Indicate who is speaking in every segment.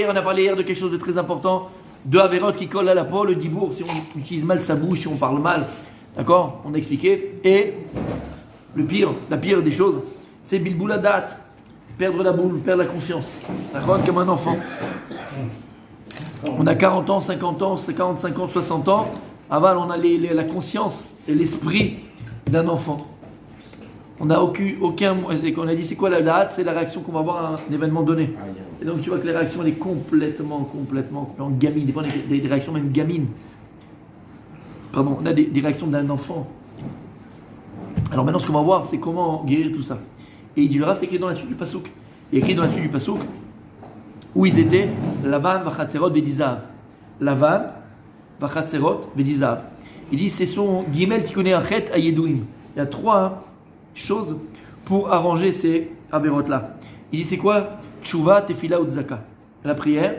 Speaker 1: on a parlé hier de quelque chose de très important, de Averot qui colle à la peau, le dibour, si on utilise mal sa bouche, si on parle mal, d'accord, on a expliqué. Et la pire des choses, c'est bilbouladat, perdre la boule, perdre la conscience, d'accord, comme un enfant. On a 40 ans, 50 ans, 45 ans, 60 ans, aval, on a la conscience et l'esprit d'un enfant. On n'a aucun. On a dit c'est quoi la date? C'est la réaction qu'on va avoir à un événement donné. Et donc tu vois que la réaction elle est complètement gamine. Des fois on a des réactions même gamines. Pardon, on a des réactions d'un enfant. Alors maintenant ce qu'on va voir c'est comment guérir tout ça. Et il dit le Rav, c'est écrit dans la suite du Passouk. Il est écrit dans la suite du Passouk où ils étaient Lavan, Vachatserot, Vedizav. Lavan, Vachatserot, Vedizav. Il dit c'est son Gimel Tikkuné Achet Ayedouim. Il y a 3 choses pour arranger ces avérotes-là. Il dit c'est quoi? Tchouva, Tefila ou Tzaka. La prière,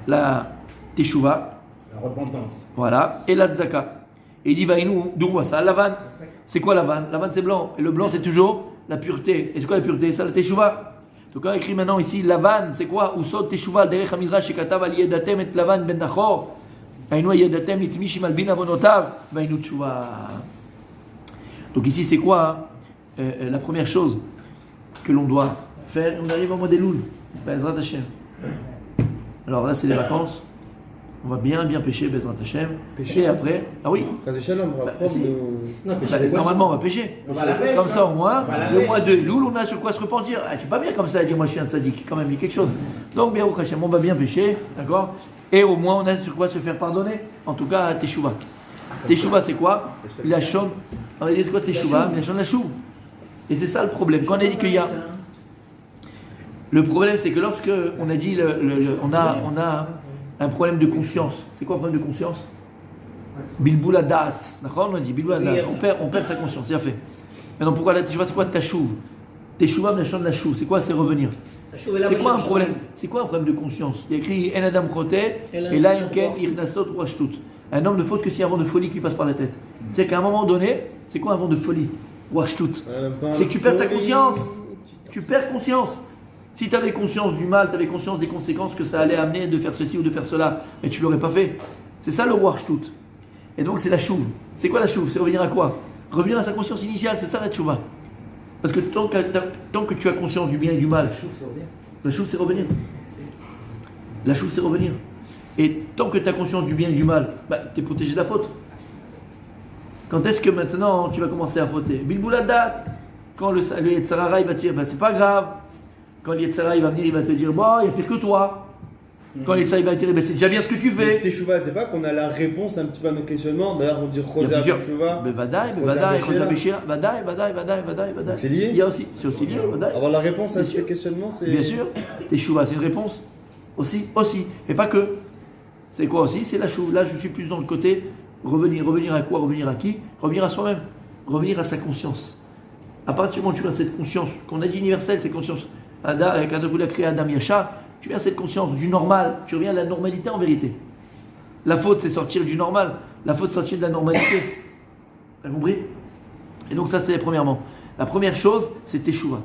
Speaker 1: la Teshuva,
Speaker 2: la repentance.
Speaker 1: Voilà, et la Tzaka. Et il dit Vaïnou, d'où on voit ça? Lavan. C'est quoi Lavan? Lavan c'est blanc. Et le blanc c'est toujours la pureté. Et c'est quoi la pureté? C'est la Teshuva. Donc on a écrit maintenant ici Lavan, c'est quoi? Usod Teshuva, derech Hamidrash, Shekatav al Yedatem et Lavan ben Nachor. Vaïnou Yedatem it Mishim al bin Avonotav. Vaïnou Tchouva. Donc ici, c'est quoi la première chose que l'on doit faire? On arrive au mois des Loul. Bezrat Hashem. Alors là, c'est les vacances. On va bien pêcher, Bezrat Hashem.
Speaker 3: Pêcher.
Speaker 1: Et après, ah oui. Normalement, on va pêcher. Comme ça, au moins, le mois de Loul, on a sur quoi se repentir. Ah, tu pas bien comme ça à dire, moi je suis un tzaddik. Quand même, il y a quelque chose. Donc, bien, au Hashem, on va bien pêcher. D'accord? Et au moins, on a sur quoi se faire pardonner. En tout cas, Teshuva. Teshuva, c'est quoi? La chaume. On a dit c'est quoi Teshuva? La chaume, la chouve. Et c'est ça le problème. Quand on a dit qu'il y a. Le problème, c'est que lorsque on a dit on a un problème de conscience. C'est quoi un problème de conscience? Bilboula da'at. D'accord? On a dit bilboula da'at. On perd sa conscience. C'est fait. Maintenant, pourquoi la Teshuva? C'est quoi Tachouv? Teshuva, la chaume, la chouve. C'est quoi? C'est revenir. C'est quoi un problème? C'est quoi un problème de conscience? Il y a écrit En Adam Chote, et là, Inken, Irnastot, ou Ashtut. Un homme ne faute que s'il y a un vent de folie qui lui passe par la tête. C'est qu'à un moment donné, c'est quoi un vent de folie? Ou Ashtut. C'est que tu perds ta conscience. Tu perds conscience. Si tu avais conscience du mal, tu avais conscience des conséquences que ça allait amener de faire ceci ou de faire cela, mais tu ne l'aurais pas fait. C'est ça le roi Ashtut. Et donc c'est la chouve. C'est quoi la chouve? C'est revenir à quoi? Revenir à sa conscience initiale, c'est ça la chouva. Parce que tant que tu as conscience du bien et du mal, la chouve c'est revenir. La chouve c'est revenir. Et tant que tu as conscience du bien et du mal, tu es protégé de la faute. Quand est-ce que maintenant tu vas commencer à fauter? Bilbouladat. Quand le Yetzirah il va te dire, c'est pas grave. Quand le Yetzirah il va venir, il va te dire, bon, il n'y a pire que toi. Quand le Yetzirah il va te dire, c'est déjà bien ce que tu fais.
Speaker 3: Teshuva, c'est pas qu'on a la réponse un petit peu à nos questionnements. D'ailleurs, on dit Rosa Teshuva.
Speaker 1: Vadaï.
Speaker 3: C'est lié?
Speaker 1: Il y a aussi, c'est aussi lié.
Speaker 3: Avoir la réponse à ces questionnements, c'est.
Speaker 1: Bien sûr. Teshuva, c'est une réponse. Aussi. Mais pas que. C'est quoi aussi? C'est la chouve. Là, je suis plus dans le côté revenir à quoi? Revenir à qui? Revenir à soi-même. Revenir à sa conscience. À partir du moment où tu as cette conscience, qu'on a dit universelle, cette conscience, quand vous l'avez créé Adam Yachar, tu viens à cette conscience du normal, tu reviens à la normalité en vérité. La faute, c'est sortir du normal. La faute, c'est sortir de la normalité. T'as compris? Et donc ça, c'est premièrement. La première chose, c'est Teshuva.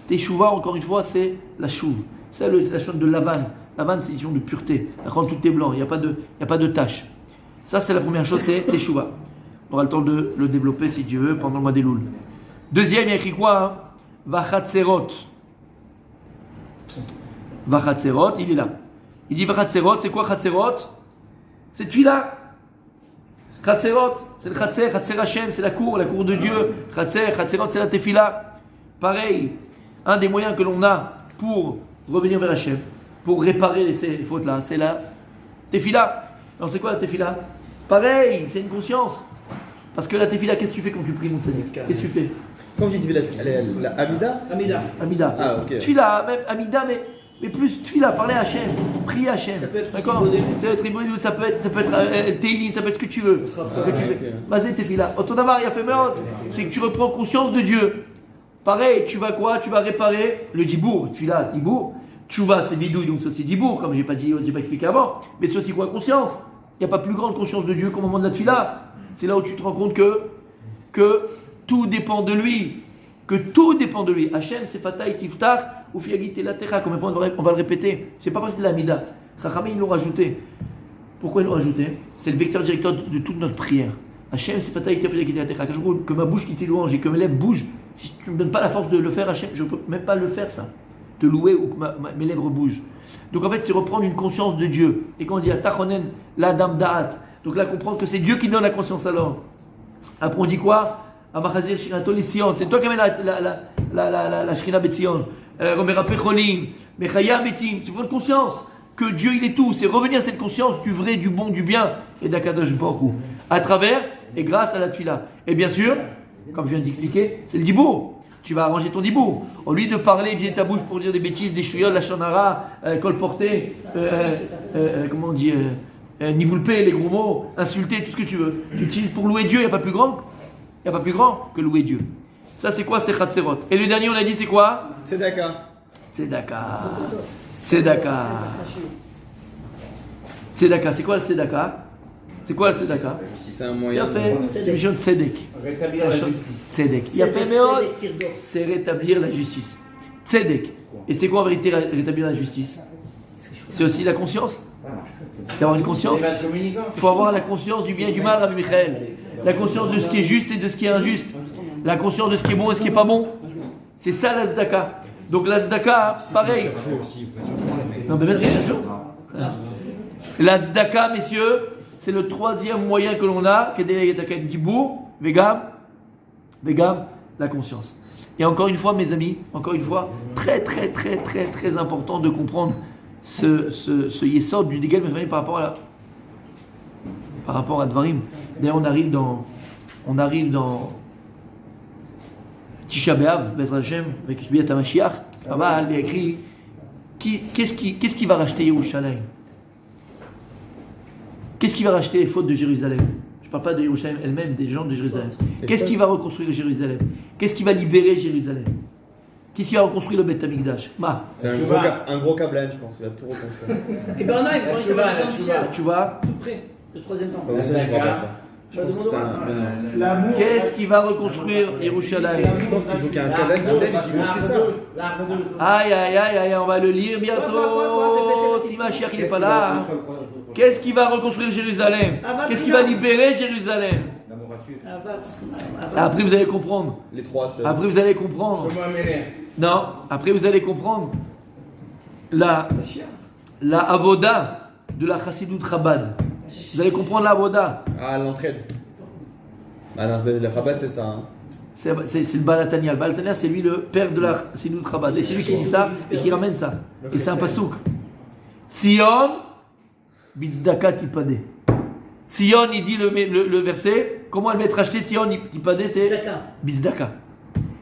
Speaker 1: Teshuva, encore une fois, c'est la chouve. C'est la chose de Lavan. Lavan, c'est une question de pureté. Tout est blanc, il n'y a pas de tache. Ça, c'est la première chose, c'est Teshuva. On aura le temps de le développer, si Dieu veut, pendant le mois des Loul. Deuxième, il y a écrit quoi? Vachatserot. Vachatserot, il est là. Il dit Vachatserot, c'est quoi Chatserot? C'est Tfila. Chatserot, c'est le Chatser, Chatser Hashem, c'est la cour de Dieu. Chatserot, c'est la Tefila. Pareil, un des moyens que l'on a pour revenir vers Hashem, pour réparer ces fautes-là, c'est la Tefila. Alors c'est quoi la Tefila? Pareil, c'est une conscience. Parce que la Tefila, qu'est-ce que tu fais quand tu pries, mon tzaddik? Qu'est-ce que tu fais?
Speaker 3: Quand tu dis Tefila, la Amida?
Speaker 1: Amida.
Speaker 3: Ah, ok.
Speaker 1: Tefila, même Amida, mais plus Tefila, parler à Hachem, prier à Hachem.
Speaker 2: Ça peut être
Speaker 1: d'accord? Ça peut être Teilim, ça peut être ce que tu veux. Vas-y, Tefila. Autodavar, il a fait meurtre. C'est que tu reprends conscience de Dieu. Pareil, tu vas quoi? Tu vas réparer le Dibour. Tefila, Dibour. Tchouva, c'est bidouille, donc c'est aussi Dibour, comme j'ai pas expliqué avant. Mais c'est aussi quoi? Conscience. Il n'y a pas plus grande conscience de Dieu qu'au moment de la Tefila. C'est là où tu te rends compte que tout dépend de lui. Que tout dépend de lui. Hachem, c'est Fatah Tiftar, ou fiagit elatecha, combien de fois on va le répéter. C'est pas partie de la mida. Chachamim, ils l'ont rajouté. Pourquoi ils l'ont rajouté? C'est le vecteur directeur de toute notre prière. Hachem, c'est fatalité, que ma bouche qui te louange et que mes lèvres bougent. Si tu ne me donnes pas la force de le faire, Hachem, je ne peux même pas le faire, ça. Te louer ou que mes lèvres bougent. Donc en fait, c'est reprendre une conscience de Dieu. Et quand on dit Atachonen, la dame da'at. Donc là, comprendre que c'est Dieu qui donne la conscience alors. Après, on dit quoi? Amachazir Shirato Litzion. C'est toi qui amènes la Shrina Betzion. Romera Pecholim, Mechaya Betim. Tu prends conscience que Dieu il est tout. C'est revenir à cette conscience du vrai, du bon, du bien. Et d'Akadosh Baruch Hu. À travers et grâce à la Tfila. Et bien sûr, comme je viens d'expliquer, c'est le dibour. Tu vas arranger ton dibour. Au lieu de parler, viens ta bouche pour dire des bêtises, des chouillottes, la chanara, colporter, comment on dit, nivoulper, les gros mots, insulter, tout ce que tu veux. Tu utilises pour louer Dieu, il n'y a pas plus grand. Il n'y a pas plus grand que louer Dieu. Ça, c'est quoi? C'est Chatzerot. Et le dernier, on a dit, c'est quoi?
Speaker 3: Tzedaka.
Speaker 1: Tzedaka. Tzedaka. Tzedaka. C'est quoi le Tzedaka? C'est quoi le Tzedaka?
Speaker 3: C'est un moyen.
Speaker 1: Il a fait une vision de Tzedek.
Speaker 2: Rétablir la justice.
Speaker 1: Tzedek. Il a fait c'est rétablir la justice. Tzedek. Et c'est quoi en vérité rétablir la justice? C'est aussi la conscience. C'est avoir une conscience. Il faut avoir la conscience du bien et du mal, Rabbi Michael. La conscience de ce qui est juste et de ce qui est injuste. La conscience de ce qui est bon et ce qui n'est pas bon. C'est ça la tzedaka. Donc la tzedaka, pareil. Non, mais vas-y, un jour. La tzedaka, messieurs, c'est le troisième moyen que l'on a, qui est Dibour, Vegam, la conscience. Et encore une fois, mes amis, encore une fois, très important de comprendre ce yesod du Degel par rapport à Dvarim. D'ailleurs, on arrive dans Tisha B'Av, Bezrat Hashem, avec Biat HaMashiach. Là-bas, il a écrit qu'est-ce qui va racheter Yerushalayim? Qu'est-ce qui va racheter les fautes de Jérusalem? Je ne parle pas de Yerushalayim elle-même, des gens de Jérusalem. Qu'est-ce qui va reconstruire Jérusalem? Qu'est-ce qui va libérer Jérusalem? Qu'est-ce qui va reconstruire le Beth Amikdash?
Speaker 3: C'est un gros câblage, je pense. Il va tout reconstruire.
Speaker 4: Et ben non, il va
Speaker 1: tu vois?
Speaker 4: tout près, le troisième temps.
Speaker 3: Comment ça, je crois pas ça? Je pense que c'est un.
Speaker 1: Qu'est-ce qui va reconstruire Yerushalayim?
Speaker 3: Je pense qu'il faut qu'il y ait un câblage système et tu construis ça.
Speaker 1: Aïe, on va le lire bientôt. Si Mashiach il n'est pas là. Qu'est-ce qui va reconstruire Jérusalem? Qu'est-ce qui va libérer Jérusalem? Après vous allez comprendre.
Speaker 3: Les trois choses.
Speaker 1: Après vous allez comprendre. Non, après vous allez comprendre la avoda de la Chassidut Chabad. Vous allez comprendre la avoda.
Speaker 3: Ah, l'entraide. Ah non, le Chabad c'est ça. Hein.
Speaker 1: C'est le Balatania. Le Balatania, c'est lui le père de la Chassidut Chabad. Et c'est lui qui dit ça et qui ramène ça. Et c'est un pasouk. Tzion bizdaka tipade. Tzion, il dit le verset. Comment elle va être achetée? Tzion tipade, c'est bizdaka.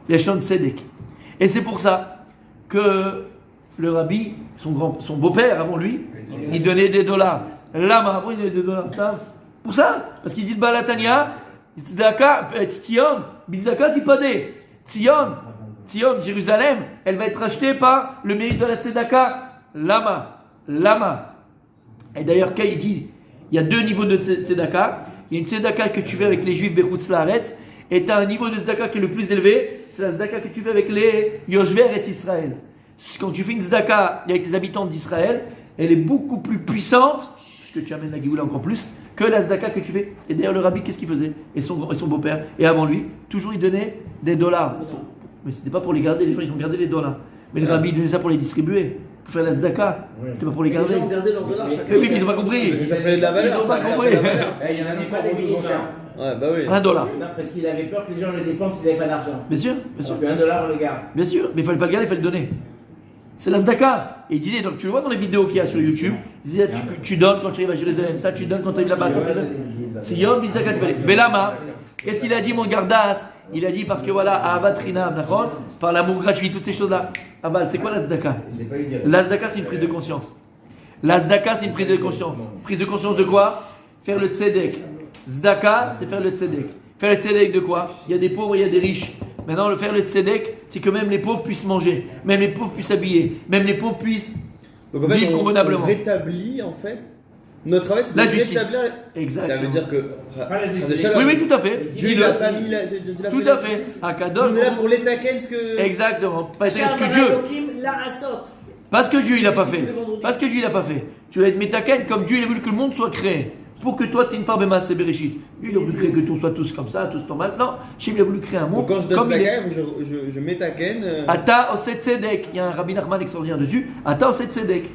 Speaker 1: Yashon tzedek. Et c'est pour ça que le rabbi, son beau-père avant lui, il donnait des dollars. Lama, après il donnait des dollars. Pour ça, parce qu'il dit le Balatania, Tzion, bizdaka tipade. Tzion, Jérusalem, elle va être achetée par le mérite de la tzedaka. Lama. Et d'ailleurs, quand il dit, il y a deux niveaux de tzedaka. Il y a une tzedaka que tu fais avec les juifs Bechutz Laaretz, et tu as un niveau de tzedaka qui est le plus élevé, c'est la tzedaka que tu fais avec les Yoshver et Israël. Quand tu fais une tzedaka avec les habitants d'Israël, elle est beaucoup plus puissante, puisque tu amènes la Géoula encore plus, que la tzedaka que tu fais. Et d'ailleurs, le rabbi, qu'est-ce qu'il faisait? Et son beau-père, et avant lui, toujours il donnait des dollars. Mais c'était pas pour les garder, les gens ils ont gardé les dollars. Mais le rabbi donnait ça pour les distribuer. Pour faire la tzedaka, c'était pas pour les garder.
Speaker 4: Les gens ont gardé leurs dollars chacun.
Speaker 1: Oui, mais ils n'ont pas compris.
Speaker 3: Mais ça fait de la valeur.
Speaker 1: Ils n'ont pas compris.
Speaker 2: Il y en a qui ont 12 ans.
Speaker 3: Ouais, bah oui.
Speaker 1: $1.
Speaker 2: Non, parce qu'il avait peur que les gens le dépensent s'ils n'avaient pas d'argent.
Speaker 1: Bien sûr.
Speaker 2: Donc $1 on le garde.
Speaker 1: Bien sûr, mais il ne fallait pas le garder, il fallait le donner. C'est la tzedaka. Et il disait, donc tu le vois dans les vidéos qu'il y a sur YouTube, il disait, tu donnes quand tu arrives à Jérusalem, ça tu donnes quand tu arrives là-bas. Sion, bizdaka, tu peux aller. Belama, qu'est-ce qu'il a dit mon gardas? Il a dit parce que voilà, Ahavat Rinam, d'accord? Par l'amour gratuit, toutes ces choses-là. Aval, c'est quoi la tzedaka? La tzedaka, c'est une prise de conscience. La tzedaka, c'est une prise de conscience. Prise de conscience de quoi? Faire le tzedek. Tzedaka, c'est faire le tzedek. Faire le tzedek de quoi? Il y a des pauvres, il y a des riches. Maintenant, le faire le tzedek, c'est que même les pauvres puissent manger, même les pauvres puissent s'habiller, même les pauvres puissent
Speaker 3: Donc en fait,
Speaker 1: vivre convenablement.
Speaker 3: on rétablit en fait Notre travail, c'est
Speaker 1: La
Speaker 3: de
Speaker 1: justice.
Speaker 3: rétablir.
Speaker 1: Exactement.
Speaker 3: Ça veut dire que.
Speaker 2: Pas la justice.
Speaker 3: Khazé
Speaker 1: Oui, oui, tout à fait.
Speaker 3: Dieu
Speaker 1: Dis-le.
Speaker 3: n'a pas mis la. Dieu n'a
Speaker 1: Tout
Speaker 3: pas mis
Speaker 1: à
Speaker 3: la
Speaker 1: fait.
Speaker 3: justice.
Speaker 1: Akadosh.
Speaker 3: On est là pour l'étaquer, ce que.
Speaker 1: Exactement. Parce que
Speaker 4: Shar
Speaker 1: Dieu.
Speaker 4: Elohim La'asot.
Speaker 1: Parce que Dieu il a pas fait.
Speaker 4: Le vendredi.
Speaker 1: Parce que Dieu il a pas fait. Tu vas être métaken comme Dieu il a voulu que le monde soit créé. Pour que toi tu aies une part Bema Bereshit. Dieu il a voulu créer que tout soit tous comme ça, tous normal. Non, Hachem il a voulu créer un monde
Speaker 3: Donc quand je donne
Speaker 1: comme il est.
Speaker 3: Tzedaka, je m'étaquenne.
Speaker 1: Ata Oset Tzedek. Il y a un Rabbi Nachman extraordinaire dessus. Ata Oset Tzedek.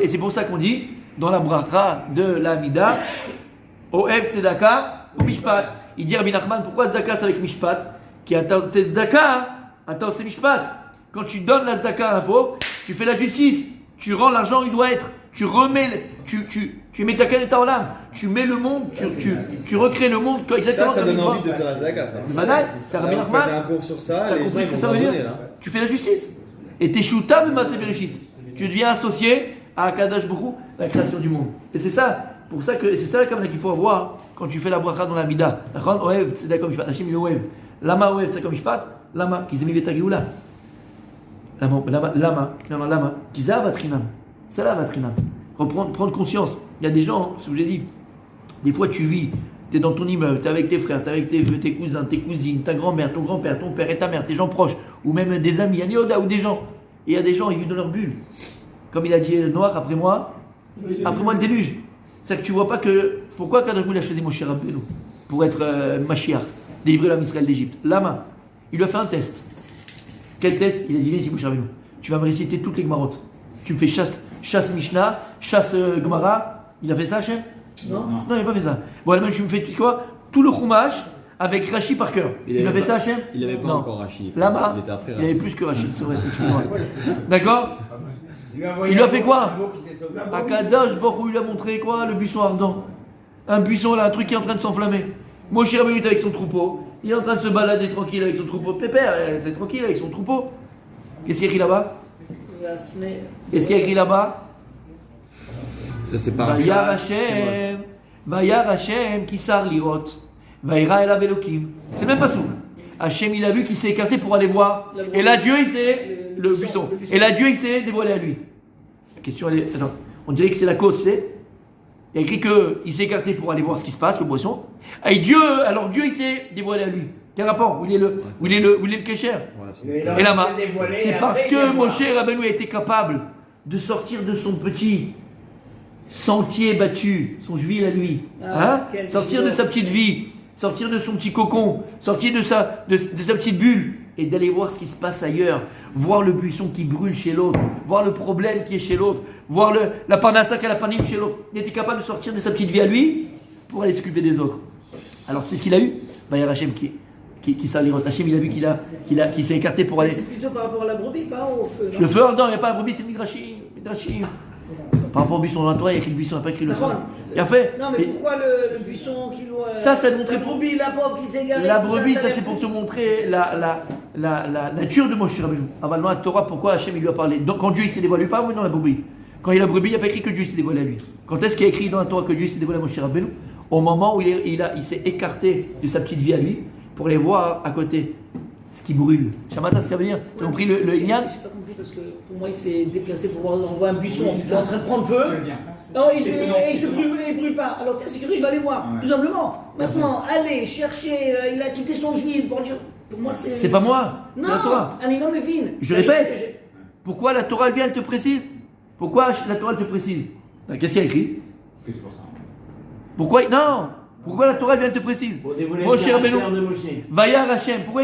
Speaker 1: Et c'est pour ça qu'on dit dans la bracha de la Mida, Oev Tzedaka ou Mishpat. Il dit Rabbi Nachman, pourquoi Tzedaka c'est avec Mishpat? Qui Ata Oset Tzedaka, Ata Oset Mishpat. Quand tu donnes la Tzedaka à un pauvre, tu fais la justice. Tu rends l'argent où il doit être. Tu remets, tu mets ta qualité en l'âme. Tu mets le monde, tu recrées le monde exactement
Speaker 3: Ça
Speaker 1: comme
Speaker 3: donne
Speaker 1: il
Speaker 3: envie
Speaker 1: doit.
Speaker 3: de faire la Tzedaka, ça.
Speaker 1: Banal, c'est Rabbi
Speaker 3: Là, vous faites un
Speaker 1: Nachman.
Speaker 3: cours sur ça,
Speaker 1: T'as
Speaker 3: les gens
Speaker 1: compris
Speaker 3: ils
Speaker 1: ce que
Speaker 3: vont
Speaker 1: ça veut dire?
Speaker 3: abandonner, là.
Speaker 1: Tu fais la justice. Et t'es shouta b'maaseh bereshit. Tu deviens associé à Akadosh Baruch Hu, la création du monde. Et c'est ça, pour ça que c'est ça la kavanah qu'il faut avoir quand tu fais la bracha dans la mida. D'accord? Oev, c'est d'accord mishpat. Hachem il oev. Lama oev, c'est comme mishpat. Lama, qui s'est mis veta geoula. Lama, qui ça va trinam. C'est là va trinam. Prendre conscience. Il y a des gens, ce que j'ai dit. Des fois tu vis. Tu es dans ton immeuble, tu es avec tes frères, tu es avec tes cousins, tes cousines, ta grand-mère, ton grand-père, ton père et ta mère, tes gens proches, ou même des amis, ou des gens. Et il y a des gens, ils vivent dans leur bulle. Comme il a dit Noir, après moi le déluge. C'est que tu vois pas que. Pourquoi Kadosh Baruch Hu a choisi Moshe Rabbeinu pour être Mashiach, délivrer l'homme Israël d'Égypte? Lama, il lui a fait un test. Quel test? Il a dit viens ici Moshe Rabbeinu. Tu vas me réciter toutes les Gemarotes. Tu me fais chasse Mishnah, chasse Gemara. Il a fait ça, Hachem?
Speaker 4: Non.
Speaker 1: Non, il n'a pas fait ça. Bon, alors, tu me fais quoi? Tout le Chumash avec Rashi par cœur. Il a fait ça, Hachem?
Speaker 5: Il n'avait pas
Speaker 1: Non.
Speaker 5: encore Rashi.
Speaker 1: Lama,
Speaker 5: Il était après
Speaker 1: il avait
Speaker 5: Rashi.
Speaker 1: plus que Rashi, c'est vrai, excuse-moi. D'accord?
Speaker 2: Il
Speaker 1: lui a fait quoi?
Speaker 2: qui s'est sauvé.
Speaker 1: Akadosh Baruch Hu lui a montré quoi? Le buisson ardent. Un buisson là, un truc qui est en train de s'enflammer. Moshe Rabbeinu est avec son troupeau. Il est en train de se balader tranquille avec son troupeau. Pépère, c'est tranquille avec son troupeau. Qu'est-ce qu'il y a écrit là-bas? Qu'est-ce qu'il y a écrit là-bas?
Speaker 5: Ça, c'est pas
Speaker 1: Vayar Hashem. Vayar Hashem qui sar lirot. Vayra elav Elokim. C'est même pas sourd. Hashem il a vu qu'il s'est écarté pour aller voir. Et là Dieu il s'est. Le buisson. Et là Dieu il s'est dévoilé à lui. La question elle est. Attends. On dirait que c'est la cause, c'est. Il y a écrit qu'il s'est écarté pour aller voir ce qui se passe, le poisson. Et Dieu, alors Dieu il s'est dévoilé à lui. Quel rapport? Où il est le Kécher?
Speaker 5: Voilà,
Speaker 1: Et là-bas. C'est parce que Moshe Rabbeinu a été capable de sortir de son petit sentier battu, son juil à lui. Sortir de sa petite vie, sortir de son petit cocon, sortir de sa petite bulle et d'aller voir ce qui se passe ailleurs. Voir le buisson qui brûle chez l'autre, voir le problème qui est chez l'autre, voir la parnassa qui a la panique chez l'autre. Il était capable de sortir de sa petite vie à lui pour aller s'occuper des autres. Alors tu sais ce qu'il a eu? Il y a Hachem qui s'allire. Hachem il a vu qu'il s'est écarté pour aller.
Speaker 4: C'est plutôt par rapport à la brebis, pas au feu.
Speaker 1: Le feu ardent, il n'y a pas la brebis, c'est le Midrashim. Par rapport au buisson dans la Torah, il y a écrit le buisson, il n'y a pas écrit le feu. Il a fait.
Speaker 4: Non, mais pourquoi le buisson qui doit.
Speaker 1: Ça montrait
Speaker 4: la brebis, la pauvre qui s'est égarée.
Speaker 1: La brebis, ça c'est pour te montrer la nature de Moshe Rabbeinu. Avant dans la Torah, pourquoi Hachem il lui a parlé? Donc, quand Dieu il s'est dévoilé, pas oui, dans la brebis. Quand il y a la brebis, il n'y a pas écrit que Dieu s'est dévoilé à lui. Quand est-ce qu'il y a écrit dans la Torah que Dieu s'est dévoilé à Moshe Rabbeinu? Au moment où il s'est écarté de sa petite vie à lui pour aller voir à côté ce qui brûle. Shamata, ce que ça veut dire? Tu as compris le Inyan?
Speaker 4: J'ai pas compris parce que pour moi il s'est déplacé pour voir, on voit un buisson, il est en train de prendre feu. Non, il brûle pas. Alors tiens, sécurité, je vais aller voir, tout simplement. Maintenant, aller chercher, il a quitté son juil pour dire. Pour moi c'est.
Speaker 1: C'est pas moi,
Speaker 4: Non,
Speaker 1: c'est la Torah.
Speaker 4: un énorme fine.
Speaker 1: Je répète. Pourquoi la Torah elle vient, elle te précise? Pourquoi la Torah elle te précise? Qu'est-ce qu'il y a écrit?
Speaker 2: C'est pour ça.
Speaker 1: Pourquoi? Non! Pourquoi la Torah elle vient, elle te précise?
Speaker 2: Pour dévoiler
Speaker 1: Moshe
Speaker 2: le
Speaker 1: Rabbeinu.
Speaker 2: caractère de Moshe.
Speaker 1: Vayar Hashem. Pourquoi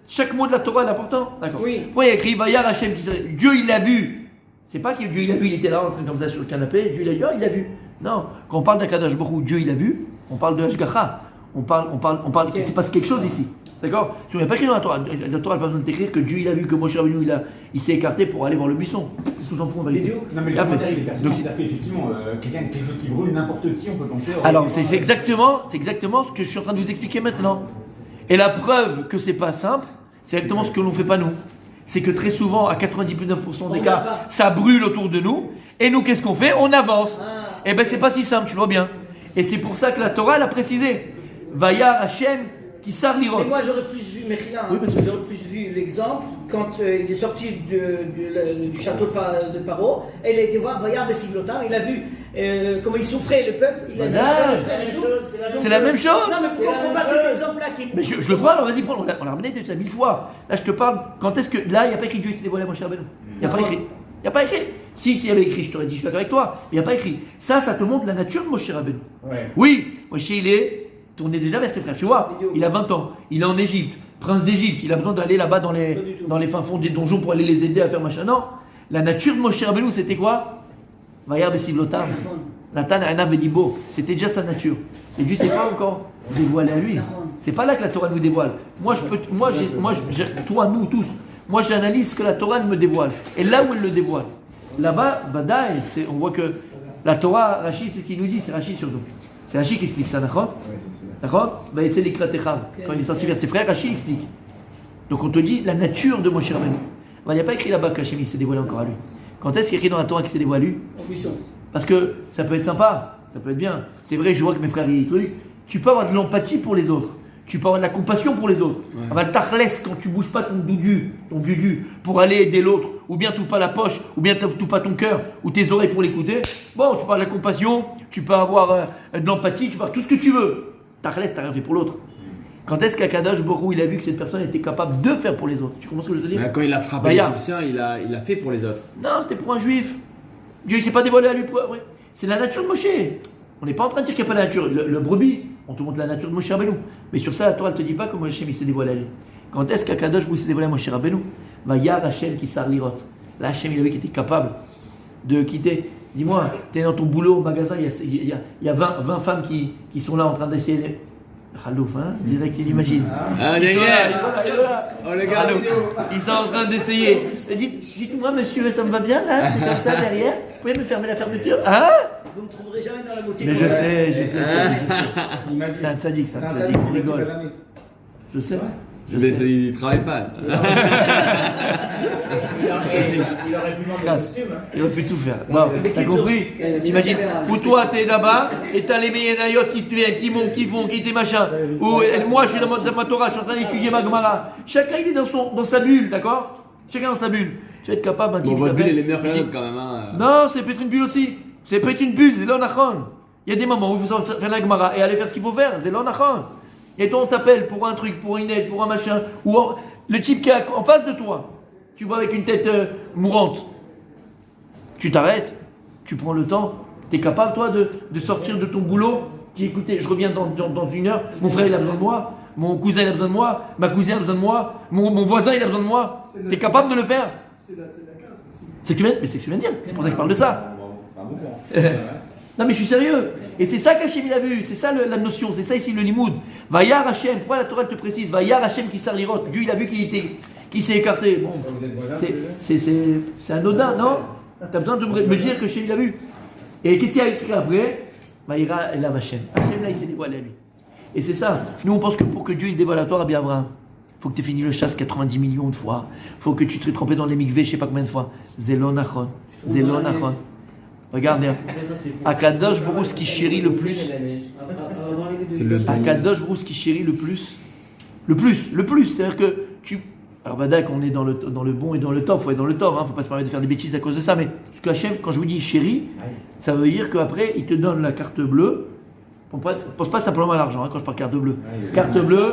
Speaker 1: chaque mot de la Torah est important? D'accord.
Speaker 4: Oui.
Speaker 1: Pourquoi il y a écrit Vayar Hashem? Dieu il l'a vu. C'est pas que Dieu il a vu, il était là en train comme ça sur le canapé. Dieu il a dit, oh, il l'a vu. Non. Quand on parle d'Akadosh Baruch Hu, Dieu il a vu, on parle de Hashgacha. On parle qu'il se passe quelque chose ici. D'accord? Si on n'a pas écrit dans la Torah, la Torah n'a pas besoin de t'écrire que Dieu il a vu que Moshe Rabbeinu il s'est écarté pour aller voir le buisson. Qu'est-ce qu'on s'en fout en vérité?
Speaker 6: Non mais le
Speaker 1: Il a fait.
Speaker 6: commentaire il est pertinent,
Speaker 1: Donc,
Speaker 6: c'est-à-dire qu'effectivement, quelque chose qui brûle, n'importe qui, on peut penser...
Speaker 1: Alors c'est exactement ce que je suis en train de vous expliquer maintenant. Et la preuve que c'est pas simple, c'est exactement ce que l'on fait pas nous. C'est que très souvent, à 99% des cas, ça brûle autour de nous. Et nous, qu'est-ce qu'on fait? On avance. Et ben c'est pas si simple, tu le vois bien. Et c'est pour ça que la Torah elle a précisé. Vayar Hashem qui sar lirot.
Speaker 4: Mais moi j'aurais plus vu Mechila,
Speaker 1: Oui, parce que-
Speaker 4: j'aurais plus vu l'exemple quand il est sorti du château de Paro, et il a été voir Vayar Bessiglotin, il a vu comment il souffrait le peuple, il a dit
Speaker 1: Voilà.
Speaker 4: ça, les frères et tout.
Speaker 1: C'est la même chose.
Speaker 4: Non, mais pourquoi on prend pas cet exemple-là qui est
Speaker 1: Mais je le prends, alors vas-y, prends. On l'a ramené déjà 1000 fois. Là, je te parle. Quand est-ce que. Là, il n'y a pas écrit Dieu s'est dévoilé à mon cher Benou. Il n'y a pas écrit. Il n'y a pas écrit. Si, s'il y avait écrit, je t'aurais dit, je suis d'accord avec toi. Il n'y a pas écrit. Ça te montre la nature de Moshe Rabbeinu.
Speaker 2: Ouais.
Speaker 1: Oui, Moshe, il est tourné déjà vers ses frères. Tu vois, il a 20 ans. Il est en Égypte. Prince d'Égypte. Il a besoin d'aller là-bas dans les fins fonds des donjons pour aller les aider à faire machin. Non. La nature de Moshe Rabbeinu, c'était quoi Vayar Besivlotam. Nathan Ana Velibo. C'était déjà sa nature. Et Dieu ne s'est pas encore dévoilé à lui. C'est pas là que la Torah nous dévoile. Toi, nous tous, moi j'analyse ce que la Torah me dévoile. Et là où elle le dévoile, là-bas, Badaï, on voit que la Torah, Rachid, c'est ce qu'il nous dit, c'est Rachid surtout. C'est Rachid qui explique ça, d'accord? D'accord? Quand il est sorti vers ses frères, Rachid explique. Donc on te dit la nature de Moshe Rabbeinu. Il n'y a pas écrit là-bas qu'Hachem s'est dévoilé encore à lui. Quand est-ce qu'il y a écrit dans la Torah qu'il s'est dévoilé à lui? Parce que ça peut être sympa, ça peut être bien. C'est vrai, je vois que mes frères ils trucs. Tu peux avoir de l'empathie pour les autres. Tu peux avoir de la compassion pour les autres. Ouais. T'arlès quand tu bouges pas ton dudu, pour aller aider l'autre, ou bien tu pas la poche, ou bien tu pas ton cœur, ou tes oreilles pour l'écouter. Bon, tu peux avoir de la compassion, tu peux avoir de l'empathie, tu peux avoir tout ce que tu veux. T'arlès, t'as rien fait pour l'autre. Quand est-ce qu'Akadosh Borou il a vu que cette personne était capable de faire pour les autres? Tu comprends ce que je veux dire?
Speaker 5: Quand il a frappé l'Égyptien, il a fait pour les autres.
Speaker 1: Non, c'était pour un juif. Dieu ne s'est pas dévoilé à lui. Ouais. C'est la nature de Moshe. On n'est pas en train de dire qu'il n'y a pas de nature. Le brebis, on te montre la nature de Moshe Rabbeinu. Mais sur ça, la Torah ne te dit pas comment Hachem s'est dévoilé à lui. Quand est-ce qu'Akadosh s'est dévoilé à Moshe Rabbeinu? Va Yar Hachem qui sar lirot. Là, Hachem, il avait été capable de quitter. Dis-moi, tu es dans ton boulot au magasin, il y a 20 femmes qui sont là en train d'essayer. Khalouf, hein? Direct, il imagine.
Speaker 5: Ah,
Speaker 1: Oh, les gars, ils sont en train d'essayer. Dites-moi, monsieur, ça me va bien là? C'est comme ça derrière? Vous pouvez me fermer la fermeture? Hein?
Speaker 4: Vous ne me trouverez jamais dans la boutique.
Speaker 1: Mais je sais. C'est un tzaddik, il rigole. Je sais.
Speaker 5: Il travaille pas.
Speaker 2: Il aurait pu vendre le costume.
Speaker 1: Il aurait pu tout faire. Bon, t'as compris? T'imagines? Ou toi, t'es là-bas, et t'as les Ménénaïot qui te viennent, qui montent, qui font, qui t'es machin. Ou moi, je suis dans ma Torah, je suis en train d'étudier ma Gemara. Chacun, il est dans sa bulle, d'accord? Chacun dans sa bulle. Je vais être capable d'un
Speaker 5: Bon, votre bulle, elle est meilleure que l'autre quand même.
Speaker 1: Non, c'est peut-être une bulle aussi. C'est peut-être une bulle, c'est l'onachon. Il y a des moments où il faut faire la Gemara et aller faire ce qu'il faut faire, c'est l'onachon. Et toi, on t'appelle pour un truc, pour une aide, pour un machin. Ou le type qui est en face de toi, tu vois avec une tête mourante. Tu t'arrêtes, tu prends le temps. Tu es capable, toi, de sortir de ton boulot. Dis, écoutez, je reviens dans une heure. Mon frère, il a besoin de moi. Mon cousin, il a besoin de moi. Ma cousine a besoin de moi. Mon voisin, il a besoin de moi. Tu es capable de le faire? C'est ce que tu viens de dire. C'est pour ça que je parle de ça.
Speaker 2: C'est un bon point.
Speaker 1: Non mais je suis sérieux. Et c'est ça qu'Hachem il a vu, c'est ça la notion, c'est ça ici le limoud. Vayar Hachem, pourquoi la Torah te précise? Vayar Hachem qui sar lirot. Dieu il a vu qu'il s'est écarté. Bon, c'est anodin, non? Tu as besoin de me dire que Hachem il a vu. Et qu'est-ce qu'il a écrit après? Vayira Elav Hachem. Hachem là il s'est dévoilé à lui. Et c'est ça. Nous on pense que pour que Dieu il se dévoile à toi, Rabbi Abraham, faut que tu aies fini le chasse 90 millions de fois. Faut que tu te sois trempé dans les mikveh je sais pas combien de fois. Zelon Achon. Zelon Achon. Regarde bien. Akadosh Borou, ce qui chérit le plus. Akadosh Borou, ce qui chérit le plus. Le plus. C'est-à-dire que tu. Alors, Badak, on est dans le bon et dans le top. Il faut être dans le top. Faut pas se permettre de faire des bêtises à cause de ça. Mais ce que Hachem, quand je vous dis chéri, ça veut dire qu'après, il te donne la carte bleue. On ne pense pas simplement à l'argent quand je parle carte bleue. Carte bleue,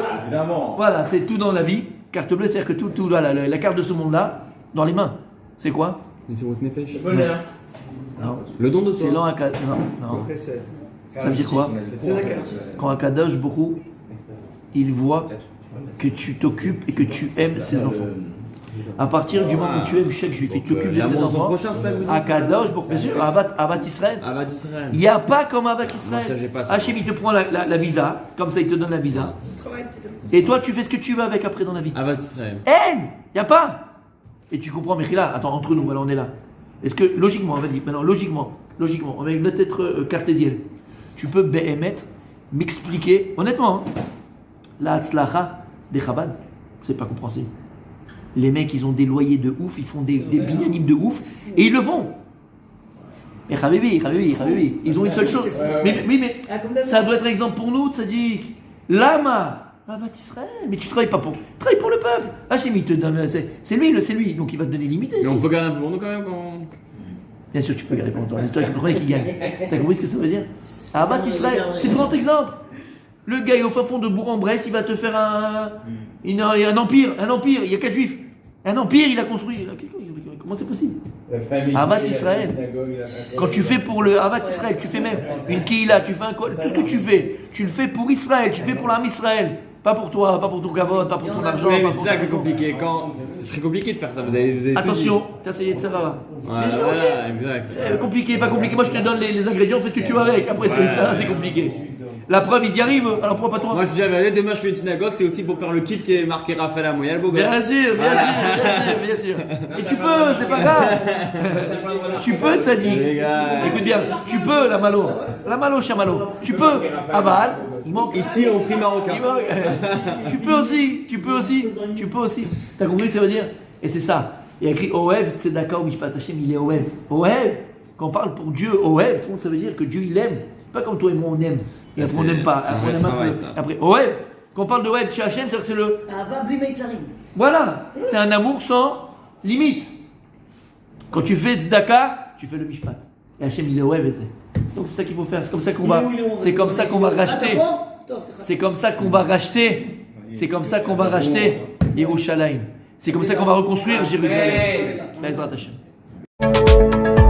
Speaker 1: voilà, c'est tout dans la vie. Carte bleue, c'est-à-dire que tout la carte de ce monde-là, dans les mains. C'est quoi?
Speaker 5: C'est votre nefesh.
Speaker 1: Non.
Speaker 5: Le don de
Speaker 1: C'est
Speaker 5: soi.
Speaker 1: Non. Ça veut dire quoi? Quand Akadosh Borou, il voit que tu t'occupes et que tu aimes ses enfants. À partir du moment où tu aimes chaque juif et que tu t'occupes de ses enfants, Akadosh Borou, bien sûr, Avat Israël. Il n'y a pas comme Avat Israël. Hachem, il te prend la visa, comme ça il te donne la visa. Et toi, tu fais ce que tu veux avec après dans la vie.
Speaker 5: Avat Israël.
Speaker 1: Haine, il n'y a pas. Et tu comprends, Mechila, attends, entre nous, alors on est là. Est-ce que, logiquement, on va dire, maintenant, logiquement, on va peut-être cartésienne. Tu peux, m'expliquer, honnêtement, la Hatzlacha des Chabad, c'est pas compréhensible. Les mecs, ils ont des loyers de ouf, ils font des binyanim de ouf, et ils le font. Mais Chabibi, ils ont une seule chose. Mais ça doit être un exemple pour nous, Tzadik. Lama, Avat Israël. Mais tu travailles pas pour. Tu travailles pour le peuple. Hachem, il te donne. C'est lui. Donc il va te donner limité.
Speaker 5: Mais on peut garder un peu pour nous quand même quand.
Speaker 1: Bien sûr, tu peux garder pour toi. C'est toi le premier qui gagne. T'as compris ce que ça veut dire? Avat Israël. C'est le grand exemple. Le gars, il est au fin fond de Bourg-en-Bresse, il va te faire un empire. Il y a 4 juifs. Un empire, il a construit. Comment c'est possible? Avat Israël. Quand tu fais pour le Avat Israël, tu fais même une Kehila, tu fais tout ce que tu le fais pour Israël, tu le fais pour l'âme Israël. Pas pour toi, pas pour ton gavot, pas pour ton argent.
Speaker 5: Oui,
Speaker 1: pas
Speaker 5: mais
Speaker 1: pour
Speaker 5: c'est ça
Speaker 1: ton-
Speaker 5: qui est compliqué. C'est très compliqué de faire ça. Vous avez
Speaker 1: Attention, t'as essayé de ça là.
Speaker 5: Voilà,
Speaker 1: Ok.
Speaker 5: voilà, exact.
Speaker 1: C'est compliqué, pas compliqué. Moi je te donne les ingrédients, fais ce que tu veux avec. Après c'est compliqué. La preuve, ils y arrivent, alors pourquoi pas toi?
Speaker 5: Moi je dis la vérité, demain je fais une synagogue, c'est aussi pour faire le kiff qui est marqué Raphaël à Montréal, beau gosse.
Speaker 1: Bien sûr. Et tu peux, c'est pas grave. Tu peux, Tzadik.
Speaker 5: Les gars.
Speaker 1: Écoute bien, tu peux la malo, chamalo. Tu peux, Aval, il manque.
Speaker 5: Ici au prix marocain.
Speaker 1: Il manque. Tu peux aussi. T'as compris ce que ça veut dire? Et c'est ça. Il y a écrit Oev, c'est d'accord, Mishpat Hashem, il est Oev. Oev, quand on parle pour Dieu, Oev, ça veut dire que Dieu il aime. Pas comme toi et moi on aime. Et après on n'aime pas.
Speaker 5: c'est un
Speaker 1: Après on
Speaker 5: vrai
Speaker 1: aime un
Speaker 5: travail,
Speaker 1: peu.
Speaker 5: ça.
Speaker 1: Après, Oev, quand on parle de Oev chez Hashem, c'est-à-dire que c'est le.
Speaker 4: Ava bli meitzarim.
Speaker 1: Voilà, c'est un amour sans limite. Quand tu fais tzedaka, tu fais le mishpat. Et Hachem il est Oev, tu sais. Donc c'est ça qu'il faut faire. C'est comme ça qu'on va. C'est comme ça qu'on va racheter. C'est comme ça qu'on va racheter. C'est comme ça qu'on va racheter Yerushalayim. C'est comme ça qu'on va reconstruire Jérusalem. Bezrat Hashem.